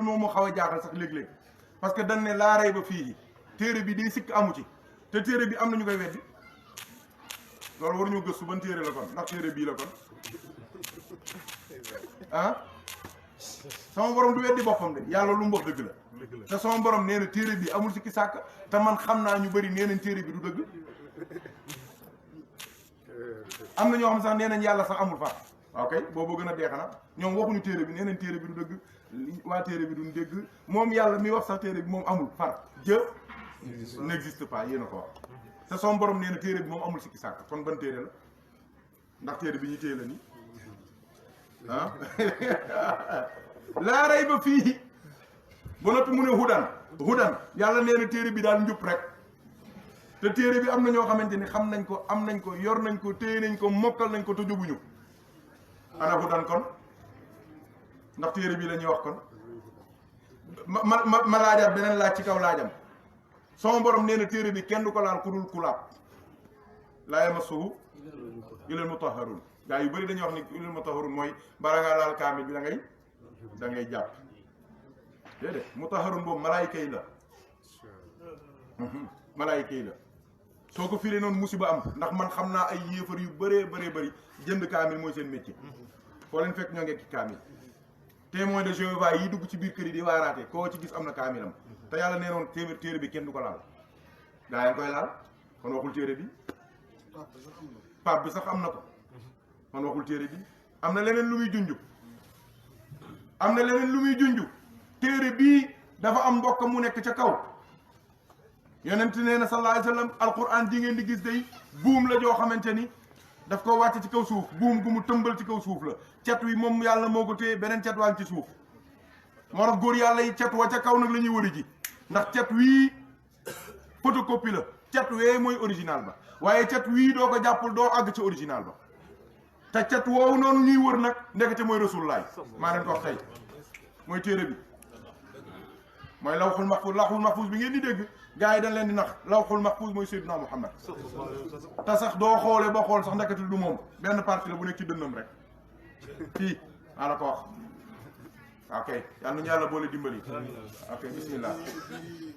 moom moo xaw a jaaxal sax léeg-léeg parce que dañ ne laa rey ba fii téere bi day sikk amu ci te téere bi am na ñu koy weddi loolu waruñu gëstu ban téere la kon ndax téere bii la kon ah sama borom du weddi boppam de yàlla lu mu wax dëgg la te sama borom nee na téere bi amul sikki sàkk te man xam naa ñu bëri nee nañ téere bi du dëgg am na ñoo xam sax nee nañ yàlla sax amul far waaw kay boobu gën a dee xanaa ñoom waxuñu téere bi nee nañ téere bi du dëgg waa téere bi duñ dégg moom yàlla mi wax sax téere bi moom amul far Dieu n'existe pas yéen a ko wax te sama borom nee na téere bi moom amul sikki sàkk kon ban téere la ndax téere bi ñu téye la nii ah laa rey ba fii ba noppi mu ne hudan yàlla nee na téere bi daal njub rek te téere bi am na ñoo xamante ni xam nañ ko am nañ ko yor nañ ko téye nañ ko mokkal nañ ko te jóguñu ana hudan kon ndax téere bi la ñuy wax kon ma laajaat beneen laaj ci kaw laajam sama borom nee na téere bi kenn du ko laal ku dul ku laab laa yamassuhu illal mutahharun gaa yu bëri dañuy wax ni illal mutahharun mooy bala ngaa laal kaamil bi da ngay jàpp déedéet mutahharun boobu malaayika yi la malaayika yi la soo ko firee noonu musiba am ndax man xam naa ay yéefar yu bëree bëri jënd kaamil mooy seen métier foo leen fekk ñoo ngi ci kaamil témoin de Jéhovah yi dugg ci biir kër yi di waaraate koo ci gis am na kaamilam te yàlla nee noon téere bi kenn du ko laal gaa yi koy laal kon waxul téere bi pape bi sax am na ko kon waxul téere bi am na leneen lu muy junju téere bii dafa am mbokk mu nekk ca kaw yonent nee na sallallahu alayhi wa sallam alquran di ngeen di gis day buum la joo xamante ni daf ko wàcc ci kaw suuf buum gu mu tëmbal ci kaw suuf la cet wi moom yàlla moo ko téye beneen cet waa ngi ci suuf moo tax góor yàlla yi cet wa ca kaw nag la ñuy wëri ji ndax cet wii photocopie la cet wee mooy original ba waaye cet wii doo ko jàppul doo àgg ci original ba te cet woowu noonu ñuy wër nag ndekete mooy rasulullah maa leen ko wax tey mooy téere bi mooy lawxul mahfuz bi ngeen di dégg gars yi dañ leen di nax lawxul mahfuz mooy Seydina Muhammad te sax doo xoolee ba xool sax ndekete du moom benn partie la bu nekk ci dënnam rek fii maa la ko wax ok yal nañu yàlla boole dimbali ok bismillah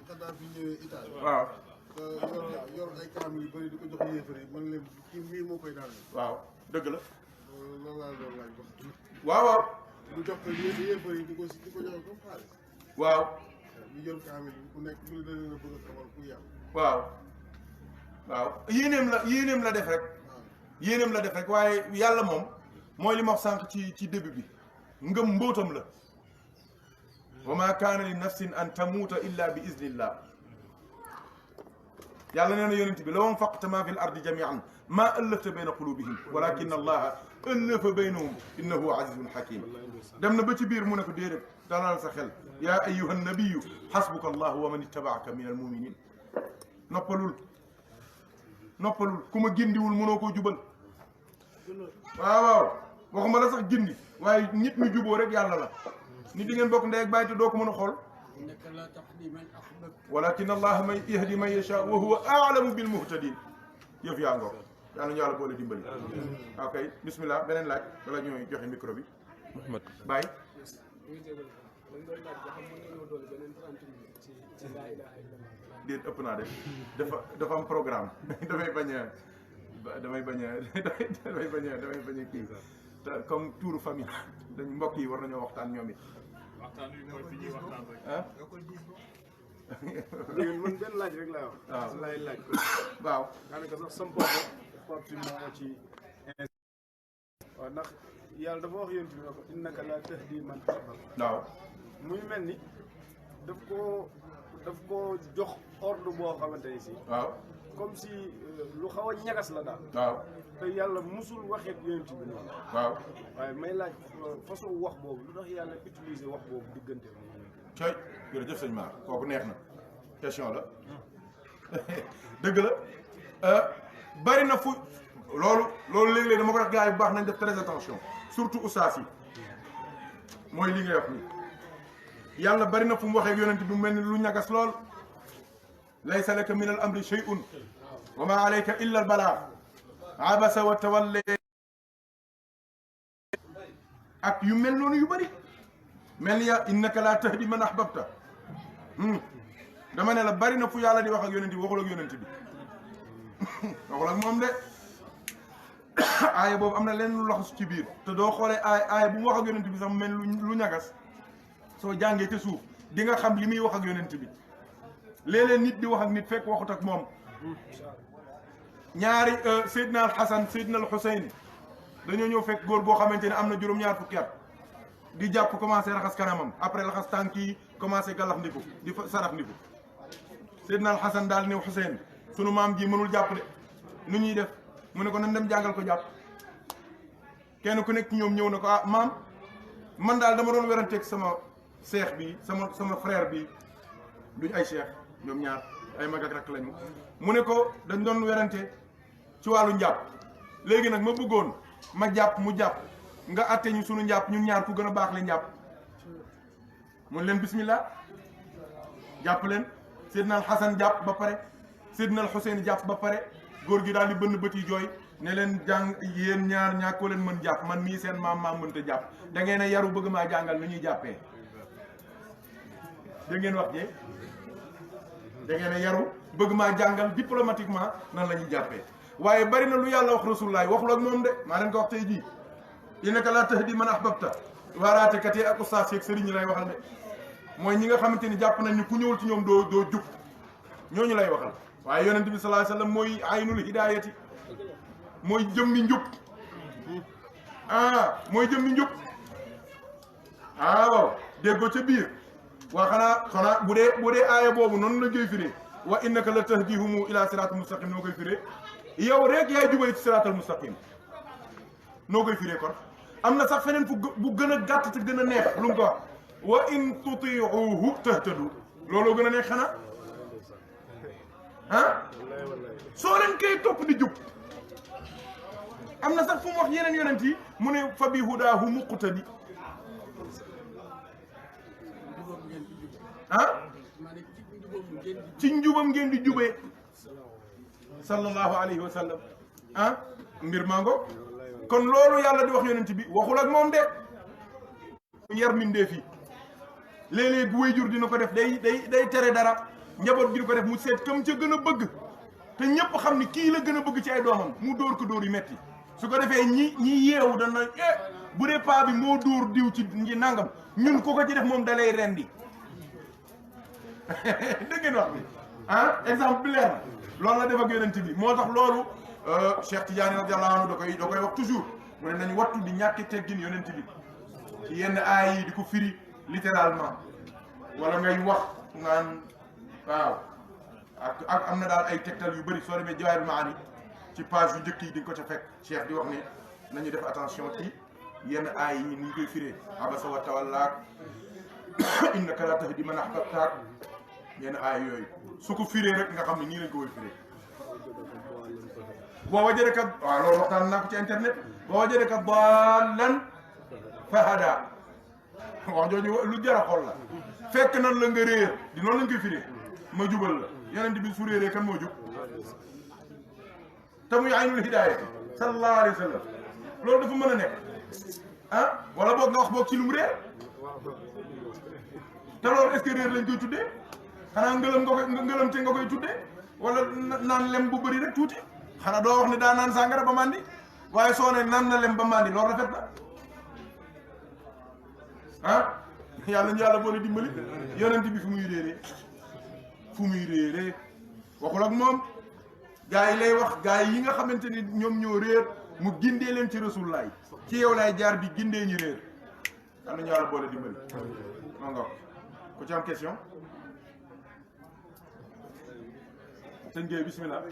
xanaa bi ñëwee Italie waaw yor ay kaamil yu bëri di ko jox yéefar yi man leen kii mbir moo koy daal waaw dëgg la loolu laa doon laaj wax waaw mu jox ko yéefar yi di ko jox comme xaalis waaw ñu jël kaamil bi ku nekk lu leen a bëgg a xamal ku yàlla waaw yéeneem la def rek yéeneem la def rek waaye yàlla moom mooy li ma wax sànq ci début bi ngëm mbóotam la wa ma kaana li nafsin an tamuuta illa bi iznillah yàlla nee na yonent bi law anfaqta ma fi l ardi jamian ma allafta bayna qulubihim walakin allaha allafa baynahum innahu azizun hakim dem na ba ci biir mu ne ko déedéet dalal sa xel yaa ayyuha nabiyu xasbuka allahu wa man ittabaaka min al muminin noppalul ku ma gindiwul mënoo koo jubal waaw waxuma la sax gindi waaye nit ñu juboo rek yàlla la nit di ngeen bokk ndey ak bàyyi te doo ko mën a xool walakin allah may yahdi man yasha wa huwa a'lamu bil muhtadin yëf yaa ngoog yàlla ñu yàlla boole dimbali ok bismillah beneen laaj wala ñooy joxe micro bi Mouhamed Baye déet ëpp naa de dafa am programme damay bañ a kii te comme touru famille dañ mbokk yi war nañoo waxtaan ñoom it waxtaan wi mooy fi ñuy waxtaan rek. ah man benn laaj rek laa wax waaw lay laaj waaw daanaka sax sam pop si moo ci waaw ndax yàlla dafa wax yéen bi ne ko innaka la tahdi man ahbabta waaw muy mel ni daf koo jox ordre boo xamante ni si waaw comme si lu xaw a ñagas la daal waaw te yàlla musul waxee yéen bi noonu waaw waaye may laaj façon wax boobu lu tax yàlla utiliser wax boobu diggante coy jërëjëf sëñ Mar kooku neex na question la dëgg la bari na fu loolu léeg-léeg dama ko def gars yi bu baax nañ def très attention surtout ustaas yi mooy li ngay wax nii yàlla bari na fu mu waxee yonent bi mu mel ni lu ñagas lool laysa laka min al amri shay'un wa ma alayka illa al balagh abasa wa tawalla ak yu mel noonu yu bari mel ni ya innaka laa tahdi man ahbabta dama ne la bari na fu yàlla di wax ak yonent bi waxul ak yonent bi waxul ak moom de aaya boobu am na leen lu laxas ci biir te doo xoolee aaya bu mu wax ak yonent bi sax mu mel lu ñagas soo jàngee ca suuf di nga xam li muy wax ak yonent bi léeg-léeg nit di wax ak nit fekk waxut ak moom ñaari Seydina al Hasan Seydina al Hussein dañoo ñëw fekk góor boo xamante ne am na juróom-ñaar fukki at di jàpp commencé raxas kanamam après raxas tànk yi commencé gàllax ndiku di sarax ndiku Seydina al Hasan daal ne Hussein sunu maam ji mënul jàpp de nu ñuy def mu ne ko nan dem jàngal ko jàpp kenn ku nekk ñoom ñëw na ko ah maam man daal dama doon weranteeg sama seex bi sama frère bi duñ ay cheikh ñoom ñaar ay mag ak rakk lañu mu ne ko dañ doon werante ci wàllu njàpp léegi nag ma bëggoon ma jàpp mu jàpp nga atte ñu sunu njàpp ñun ñaar ku gën a baax le njàpp mun leen bismillah jàpp leen Seydina al Hasan jàpp ba pare Seydina al Hussein jàpp ba pare góor gi daal di bënn bët yi jooy ne leen jàng yéen ñaar ñàkkoo leen mën jàpp man mii seen maam mënta jàpp da ngeen a yaru bëgg maa jàngal nu ñuy jàppee da ngeen wax jee da ngeen a yaru bëgg maa jàngal diplomatiquement nan la ñuy jàppee waaye bari na lu yàlla wax rasulullah waxul ak moom de maa leen ko wax tey jii innaka laa tahdi man ahbabta waaraatekat yi ak ustaas yeeg sëriñ ñi lay waxal de mooy ñi nga xamante ni jàpp nañ ni ku ñëwul ci ñoom doo jub ñooñu lay waxal waaye yonent bi sallallahu alayhi wasallam mooy aynul hidayati mooy jëmmi njub mooy jëmmi njub waaw déggoo ca biir waa xanaa bu dee aaya boobu noonu la koy firee wa innaka la tahdihumu ila siratal mustaqim noo koy firee yow rek yaay jubale ci siratal mustaqim noo koy firee kon am na sax feneen bu gën a gàtt te gën a neex lu mu ko wax wa in tutiuhu tahtadu looloo gën a neex xanaa soo leen koy topp di jub am na sax fu mu wax yeneen yonent yi mu ne fa bi hudaahu muqtadi ci njubam ngeen di jubee sallallahu alayhi wa sallam mbir mango kon loolu yàlla di wax yonent bi waxul ak moom de yar mindeef yi léeg-léeg bu waajur dina ko def day tere dara njaboot gi di ko def mu seet kam ca gën a bëgg te ñëpp xam ni kii la gën a bëgg ci ay doomam mu dóor ko dóor yu metti su ko defee ñi yeewu dana bu dee paa bi moo dóor diw ci nangam ñun ko ci def moom dalay rendi dégg ngeen wax bi exemple bi leer na loolu la def ak yonent bi moo tax loolu Cheikh Tidiane radiyallahu anhu da koy wax toujours mu ne nañu wattu di ñàkki teggin yonent bi ci yenn aay yi di ko firi littéralement wala ngay wax ngaan waaw ak am na daal ay tegtal yu bëri soo demee Jawaahirul Maani ci page yu njëkk yi di nga ko ca fekk Cheikh di wax ne nañu def attention ci yenn aay yi ni ñu koy firee abasa wa tawalla innaka laa tahdi man ahbabta yenn aay yooyu su ko firee rek nga xam ne nii lañ ko koy firee boo wajadaka waaw loolu waxtaan naa ko ci internet boo wajadaka daallan fahada wax jooju lu jar a xool la fekk nan la nga réer di noonu lañ koy firee ma jubal la yonent bi su réeree kan moo jub te muy aynul hidaaya sallallahu alayhi wa sallam loolu dafa mën a nekk wala boog nga wax boog ci lu mu réer te loolu est-ce que réer lañ koy tuddee xanaa ngëlëm te nga koy tuddee wala naan lem bu bëri rek tuuti xanaa doo wax ne daa naan sàngara ba mandi waaye soo ne naan na lem ba mandi loolu rafet na yàlla ñu yàlla boole dimbali yonent bi fu muy réeree waxul ak moom gaa yi lay wax gaa yi nga xamante ni ñoom ñoo réer mu gindee leen ci rasulullah ci yow lay jaar di gindee ñi réer yàlla ñu yàlla boole dimbali maa nga ku ci am question sëñ Gueye bismillah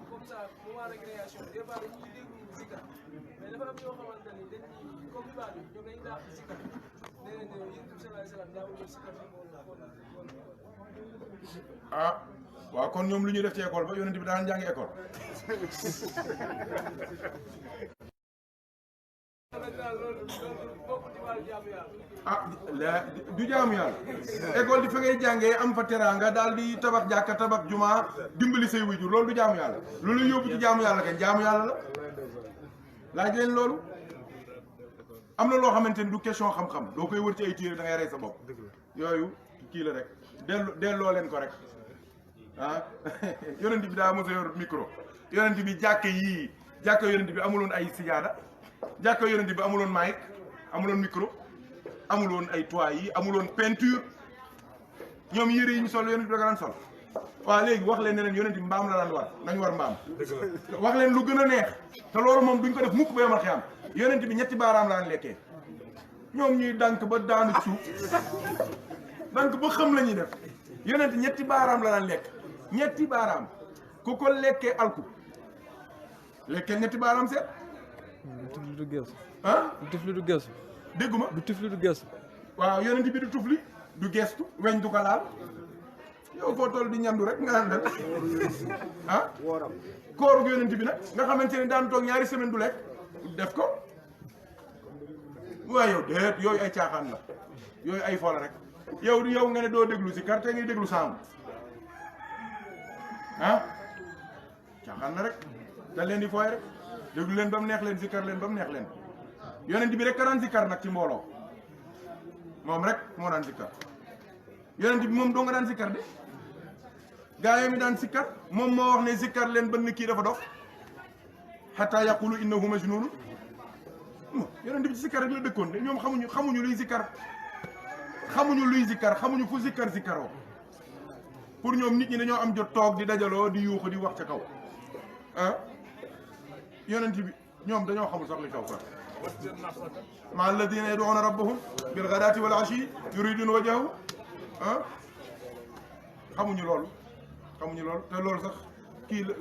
comme ça moment récréation des fois dañuy déglu zikar mais dafa am ñoo xamante ni dañuy comme ibaadu ñoom dañuy daax zikar nee nañ ne yéen sallallahu alayhi wa sallam daawul zikar waaw kon ñoom lu ñuy def ci école ba yonent bi daan jàngi école du jaamu yàlla école di fa ngay jàngee am fa teraanga daal di tabax jàkka tabax juma dimbali say wujur loolu du jaamu yàlla lu lay yóbbu ci jaamu yàlla kañ jaamu yàlla la laaj leen loolu am na loo xamante ni du question xam-xam doo koy wër ci ay téere da ngay rey sa bopp yooyu kii la rek delloo leen ko rek ah yonent bi daa mos a yor micro yonent bi jàkka yonent bi amuloon ay sijaada jàkka yonent bi amuloon mic amuloon micro amuloon ay toit yi amuloon peinture ñoom yére yi ñu sol yonent bi da daan sol waaw léegi wax leen ne leen yonent bi mbaam la daan war nañ war mbaam wax leen lu gën a neex te loolu moom duñ ko def mukk ba yomal xiyam yonent bi ñetti baaraam la daan lekkee ñoom ñuy dànk ba daanu suuf dànk ba xam la ñuy def yonent ñetti baaraam la daan lekk ñetti baaraam ku ko lekkee alku lekkee ñetti baaraam seet du tufli du geesu. ah du tufli du geesu. dégguma du tufli du geesu. waaw yonent bi du tufli du gestu weñ du ko laal yow foo toll di ñandu rek nga naan leen ah kooru yonent bi nag nga xamante ne daan toog ñaari semaine du lekk def ko waaye yow déet yooyu ay caaxaan la yooyu ay fo la rek yow nga ne doo déglu si carte ngay déglu saamu ah caaxaan la rek da leen di fooy rek déglu leen ba mu neex leen zikkar leen ba mu neex leen yonent bi rek ka daan zikkar nag ci mbooloo moom rek moo daan zikkar yonent bi moom doo nga daan zikkar de gaa yi mi daan zikkar moom moo wax ne zikkar leen ba ni kii dafa dof hatta yaqulu innahu majnun yonent bi ci zikkar rek la dëkkoon de ñoom xamuñu luy zikkar xamuñu fu zikkaroo pour ñoom nit ñi dañoo am jot toog di dajaloo di yuuxu di wax ca kaw ah yonent bi ñoom dañoo xamul sax li kaw quoi ma alladina yad'una rabbahum bil ghadati wal ashi yuriduna wajhahu ah xamuñu loolu te loolu sax kii la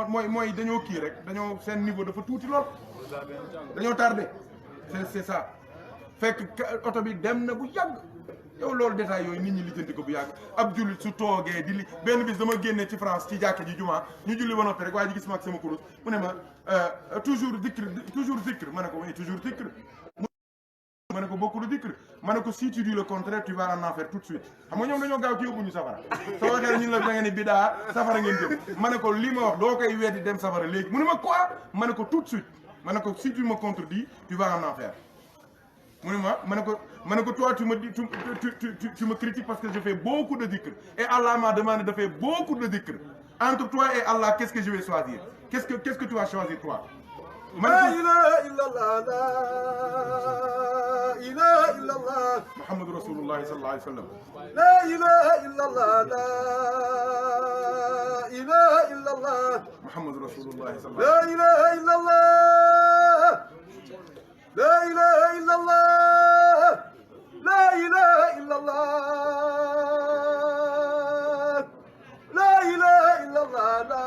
mooy dañoo kii rek dañoo seen niveau dafa tuuti lool dañoo tardé c'est ça fekk oto bi dem na bu yàgg yow loolu détail yooyu nit ñi lijjanti ko bu yàgg ab jullit su toogee di li benn bis dama génne ci France ci jàkk ji jumaa ñu julli ba noppi rek waaye ji gis ma ak sama kurus mu ne ma toujours zikr ma ne ko oui toujours zikr ma ne ko beaucoup de zikr ma ne ko si tu dis le contraire tu vas en enfer tout de suite xam nga ñoom dañoo gaaw ci yóbbuñu safara soo waxee ñun la da ngeen ni bidaa safara ngeen jëm ma ne ko li ma wax doo koy weddi dem safara léegi mu ne ma quoi ma ne ko tout de suite ma ne ko si tu me contredis tu vas en enfer mu ne ma ne ko toi tu me critiques parce que je fais beaucoup de dhikr et Allah m'a demandé de faire beaucoup de dhikr entre toi et Allah qu'est-ce que je vais choisir qu'est-ce que tu vas choisir toi la ilaha illallah la ilaha illallah Muhammadu Rasulullah sallallahu alayhi wa sallam la ilaha illallah la ilaha illallah Muhammadu Rasulullah sallallahu la ilaha illallah la ilaha illallah la ilaha illallah la ilaha illallah la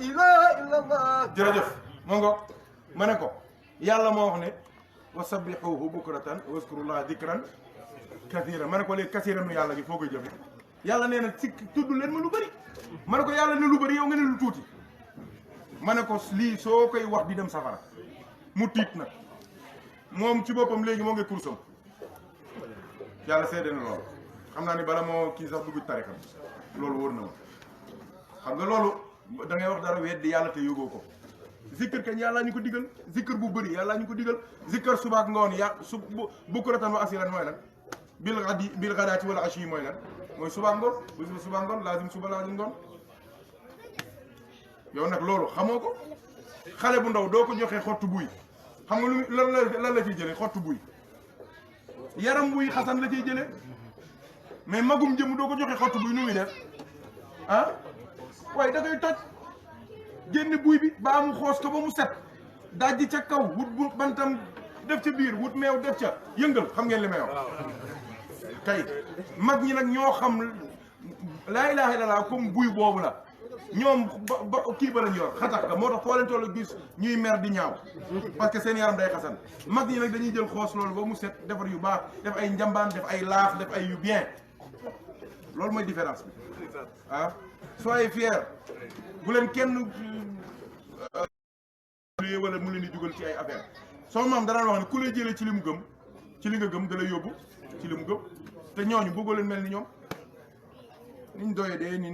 ilaha illallah jërëjëf moo ngo ma ne ko yàlla moo wax ne wa sabbihuhu bukratan wa zkurullaha dhikran kathira ma ne ko léegi kasiran nu yàlla gi foo koy jëfe yàlla nee na si tudd leen ma lu bëri ma ne ko yàlla ne lu bëri yow nga ne lu tuuti ma ne ko lii soo koy wax di dem safara mu tiit nag moom ci boppam léegi moo ngi kursam yàlla seede na loolu xam naa ni bala moo kii sax dugg tarixam loolu wóor na ma xam nga loolu da ngay wax dara weddi yàlla te yógoo ko zikkër kañ yàllaa ñu ko digal zikkër bu bëri yàllaa ñu ko digal zikkër subaak ngoon bukratan wa asilan mooy lan bil ghadaati wala ashi mooy lan mooy subaak ngoon bu subaak ngoon laazim suba laazim ngoon yow nag loolu xamoo ko xale bu ndaw doo ko joxee xottu buy xam nga lu lan la ciy jëlee xottu buy yaram buy xasan la ciy jëlee mais magum jëm doo ko joxee xottu buy nu muy def ah waaye da koy toj génn buy bi baa mu xoos ko ba mu set dajji ca kaw wut bu bantam def ca biir wut meew def ca yëngal xam ngeen li may wax kay mag ñi nag ñoo xam laa ilaaha illallaah comme buy boobu la ñoom ba kii ba lañ yor xatax ka moo tax foo leen toll gis ñuy mer di ñaaw parce que seen yaram day xasan mag ñi nag dañuy jël xoos loolu ba mu set defar yu baax def ay njambaan def ay laaf def ay yu bien loolu mooy différence bi ah soyez fiers bu leen kenn wala mu leen di dugal ci ay affaire soo maam danaan wax ne ku lay jëlee ci li mu gëm ci li nga gëm da lay yóbbu ci li mu gëm te ñooñu bëggoo leen mel ni ñoom niñ doye dee ni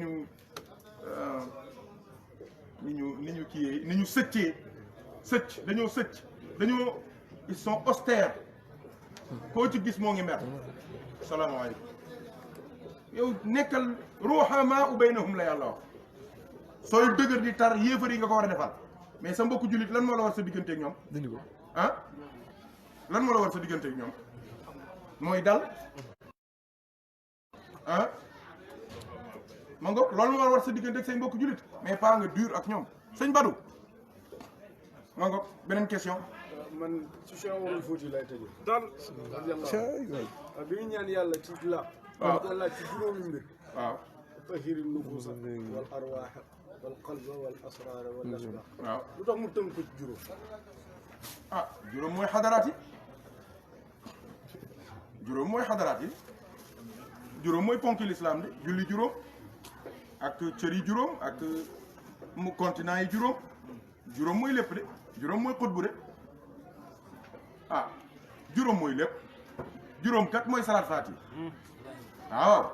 ñu kiyee ni ñu sëccee sëcc dañoo sëcc dañoo ils sont austères koo ci gis moo ngi mer salaamaaleykum yow nekkal ruuhamaa baynahum la yàlla wax sooy dëgër di tar yéefar yi nga ko war a defal mais sa mbokku jullit lan moo la war sa digganteeg ñoom dindi ko ah lan moo la war sa digganteeg ñoom mooy dal ah ma nga loolu moo war sa digganteeg say mbokku jullit mais pas nga dur ak ñoom sëñ Badou ma nga beneen question man ci Cheikh Omarul Fouti lay tëjee. radiyallahu anhu bi ñu ñaan yàlla ci la. waaw da laaj ci juróomi mbir. waaw tahiri nufuusa wal arwaax wal qalba wal asraar wal asbaax. waaw lu tax mu tënk ko ci juróom. ah juróom mooy xadaraat yi juróom mooy xadaraat yi juróom mooy ponki lislaam de julli juróom ak cër yi juróom ak mu continent yi juróom juróom mooy lépp de juróom mooy xutbu de ah juróom mooy lépp juróom kat mooy salaat faati waaw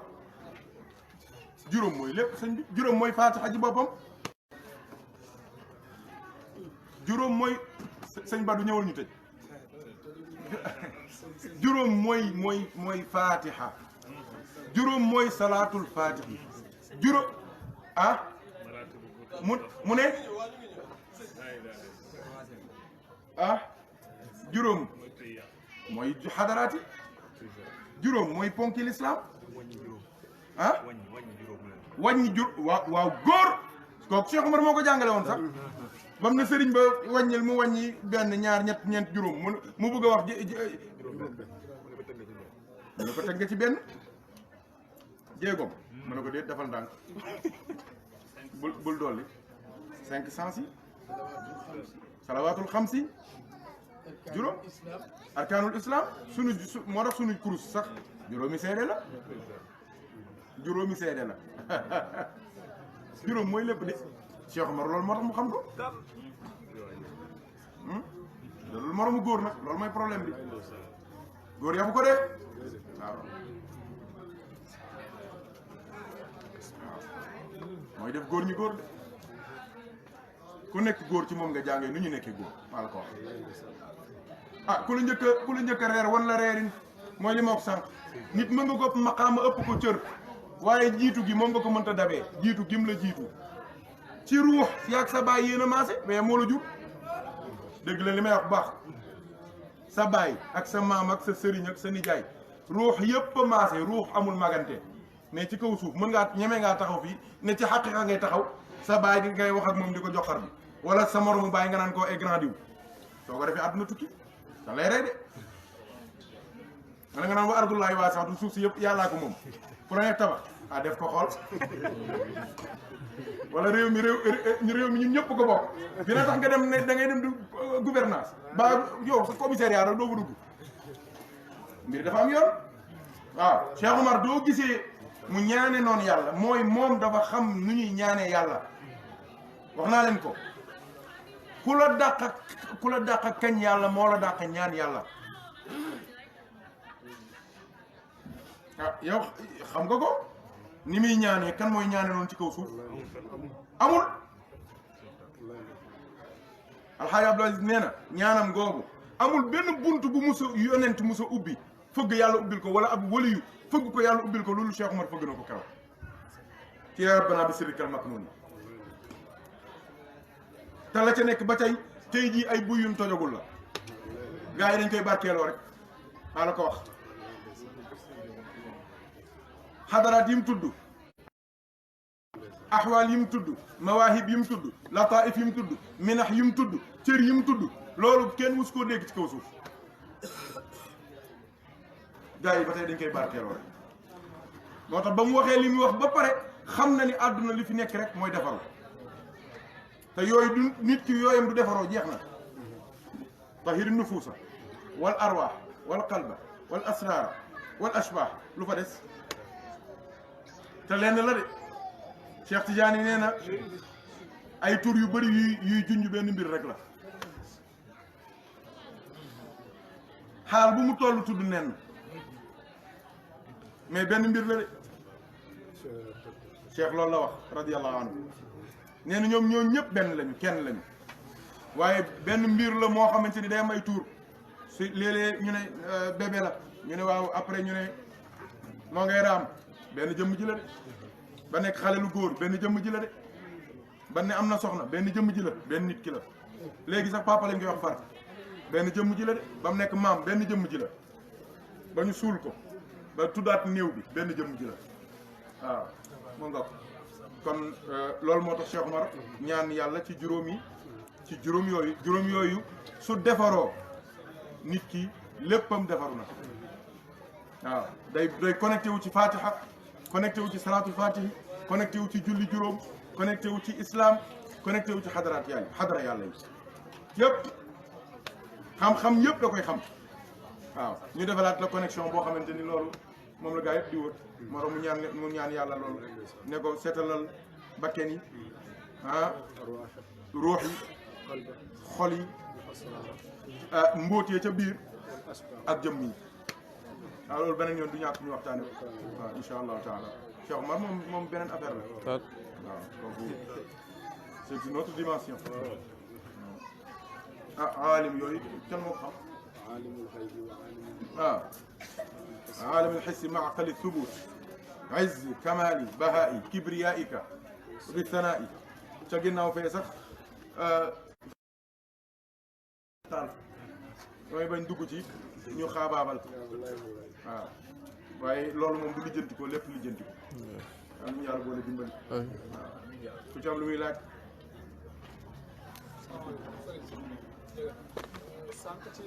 juróom mooy lépp sëñ bi juróom mooy faatixa ji boppam juróom mooy sëñ Badou ñëwal ñu tëj juróom mooy faatixa juróom mooy salaatul faatihi juróom ah mu ne ah juróom mooy xadaraati juróom mooy ponki lislaam ah wàññi waaw góor kooku Cheikh Omar moo ko jàngale woon sax bam na sëriñ ba wàññil mu wàññi benn ñaar ñett ñeent juróom mu bëgg a wax mu ne ko teg nga ci benn jéegoom mu ne ko déet defal ndànk bul dolli 500 si salawaatul xamsi juróom arkaanul islam moo tax suñu kurus sax juróomi seede la juróomi seede la juróom mooy lépp de Cheikh Omar loolu moo tax mu xam ko loolu moromu góor nag loolu mooy problème bi góor yabu ko de waaw mooy def góor ñi góor de ku nekk góor ci moom nga jàngee nu ñu nekkee góor maa la ko wax ah ku la njëkk a reer wan la reerin mooy li ma wax sànq nit mën nga ko maqaama ëpp ko cër waaye jiitu gi moom nga ko mënta dabee jiitu gim la jiitu ci ruux yaag sa baay yéen a maase mais moo la jur dégg la li may wax bu baax sa baay ak sa maam ak sa sëriñ ak sa nijaay ruux yëpp a maase ruux amul magante mais ci kaw suuf mën ngaa ñeme ngaa taxaw fii ne ci xaqiqa ngay taxaw sa baay di ngay wax ak moom di ko joxar bi wala sa moromu baay nga naan koo grand diw soo ko defee àdduna tukki da lay rey de wala nga naan wa ardullahi waa sax du suuf si yëpp yàllaa ko moom pour nga tabax ah def ko xool wala réew mi ñun ñëpp ko bokk dina tax nga dem ne da ngay dem du gouvernance ba yow sa commissariat rek doo fa dugg mbir dafa am yoon waaw Cheikh Omar doo gisee mu ñaane noonu yàlla mooy moom dafa xam nu ñuy ñaanee yàlla wax naa leen ko ku la dàq kañ yàlla moo la dàq ñaan yàlla ah yow xam nga ko ni muy ñaanee kan mooy ñaane noonu ci kaw suuf amul alxaaji Abdou Aziz nee na ñaanam googu amul benn bunt bu musa yonent musa ubbi fëgg yàlla ubbil ko wala ab waliyu fëgg ko yàlla ubbil ko loolu Cheikh Omar fëgg na ko keroog ci rabbana bi sirrikal maknun te la ca nekk ba tey jii ay buyun tojagul la gars yi dañ koy barkeeloo rek maa la ko wax xadaraat yi mu tudd axwaal yi mu tudd mawaahib yi mu tudd lataif yi mu tudd minax yi mu tudd cër yi mu tudd loolu kenn mus koo dégg ci kaw suuf gars yi ba tey dañ koy barkeeloo rek moo tax ba mu waxee li muy wax ba pare xam na ni àdduna li fi nekk rek mooy defaru te yooyu du nit ki yooyam du defaroo jeex na tahiri nufuusa wal arwaax wal qalba wal asraara wal ashbaax lu fa des te lenn la de Cheikh Tidiane nee na ay tur yu bëri yuy junj benn mbir rek la xaal bu mu toll tudd nen mais benn mbir la de Cheikh loolu la wax radiyallahu anhu nee na ñoom ñoo ñëpp benn lañu kenn lañu waaye benn mbir la moo xamante ni day am ay tuur si léeg-léeg ñu ne bébé la ñu ne waaw après ñu ne moo ngay raam benn jëmm ji la de ba nekk xale lu góor benn jëmm ji la de ba ne am na soxna benn jëmm ji la benn nit ki la léegi sax papa lañ koy wax far benn jëmm ji la de ba mu nekk maam benn jëmm ji la ba ñu suul ko ba tuddaat néew bi benn jëmm ji la waaw moo nga ko kon loolu moo tax Cheikh Omar ñaan yàlla ci juróom yooyu su defaroo nit ki léppam defaru na waaw day connecté wu ci fatiha connecté wu ci salaatul fatihi connecté wu ci julli juróom connecté wu ci islam connecté wu ci xadara yàlla yi yëpp xam-xam yëpp da koy xam waaw ñu defalaat la connexion boo xamante ni loolu moom la gaa yëpp di wër moo tax mu ñaan yàlla loolu ne ko seetalal bakken yi ruux yi xol yi mbóot yi ca biir ak jëmm yi waaw loolu beneen yoon du ñàkk ñu waxtaane waaw insha allahu taala Cheikh Omar moom beneen affaire la waaw kooku c'est une autre dimension aalim yooyu kenn moo ko xam عالم الحس معقل الثبوت عز كمالي بهائي كبريائك بالثنائي تجينا في سخ mooy bañ dugg ci ñu xaabaabal waaw waaye loolu moom du lijjanti ko lépp lijjanti ko am ñu yàlla boole dimbali waaw ku ci am lu muy laaj sànq ci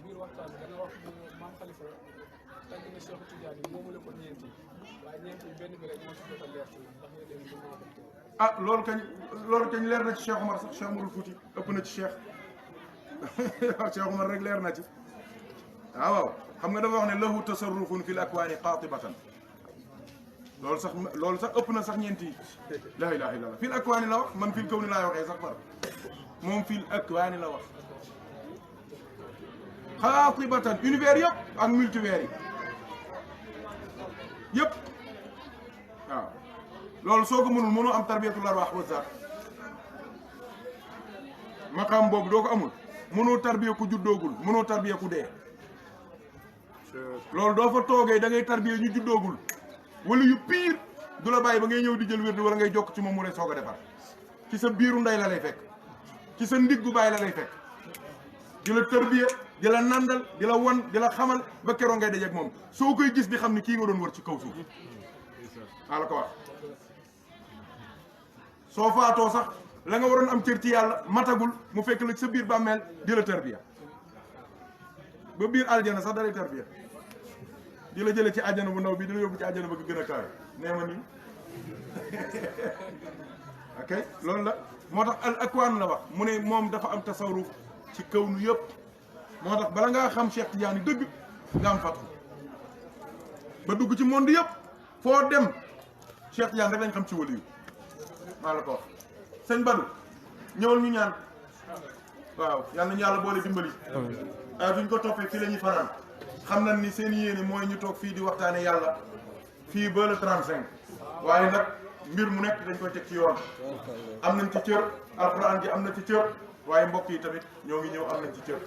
biir waxtaan bi da nga wax ne maam Khalifa tàgg na Cheikh Tidiane moomu la ko ñeenti waaye ñeenti benn bi rek moo ci jot a leer ci ndax nga dem dina ko ah loolu kañ leer na ci Cheikh Omar sax Cheikh Omarul Fouti ëpp na ci Cheikh Cheikh Omar rek leer na ci waaw xam nga dafa wax ne lahu tasarrufun fil akwaani qaatibatan loolu sax ëpp na sax ñeenti yi la ilaha illallah fil akwaani la wax man fil kawni laay waxee sax far moom fil akwaani la wax xaatibatan univers yëpp ak multivers yi yëpp waaw loolu soo ko mënoo am tarbiyatul arwaax wa zaat maqaam boobu doo ko amul mënoo tarbiya ku juddoogul mënoo tarbiya ku dee loolu doo fa toogee da ngay tarbiya ñu juddoogul wala yu pire du la bàyyi ba ngay ñëw di jël wérd wala ngay jokk ci moom mu lay soog a defar ci sa biiru ndey la lay fekk ci sa ndiggu bàyyi la lay fekk di la tarbiya di la nandal di la won di la xamal ba keroog ngay dajeeg moom soo koy gis di xam ni kii nga doon wër ci kaw suuf maa la ko wax soo faatoo sax la nga waroon am cër ci yàlla matagul mu fekk la ci sa biir bàmmeel di la tarbiya ba biir aljana sax da lay tarbiya di la jële ci àjjana bu ndaw bi di la yóbbu ci àjjana ba gën a kawe nee ma nii ok loolu la moo tax al akwaan la wax mu ne moom dafa am tasawruf ci kaw nu yëpp moo tax bala ngaa xam Cheikh Tidiane dëgg nga am fatu ba dugg ci monde yëpp foo dem Cheikh Tidiane rek lañ xam ci wàllu yu maa la ko wax sëñ Badou ñëwal ñu ñaan waaw yal nañu yàlla boole dimbali duñ ko toppee fii la ñuy fanaan xam nañ ni seen yéene mooy ñu toog fii di waxtaane yàlla fii ba le 35 waaye nag mbir mu nekk dañ koy teg ci yoon am nañ ci cër alxuraan ji am na ci cër waaye mbokk yi tamit ñoo ngi ñëw am nañ ci cër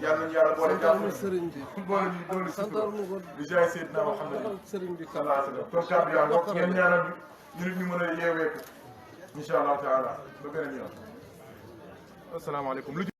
yal nañu yàlla boole jàmm sëriñ bi boole ñu doole santal mu ko di jaay Seydina Muhammad sëriñ bi sallallahu alayhi wa sallam comme kàddu yaa mbokk ngeen ñaanal ñu nit ñu mën a yeewee ko incha allahu taala ba beneen yoon asalaamaaleykum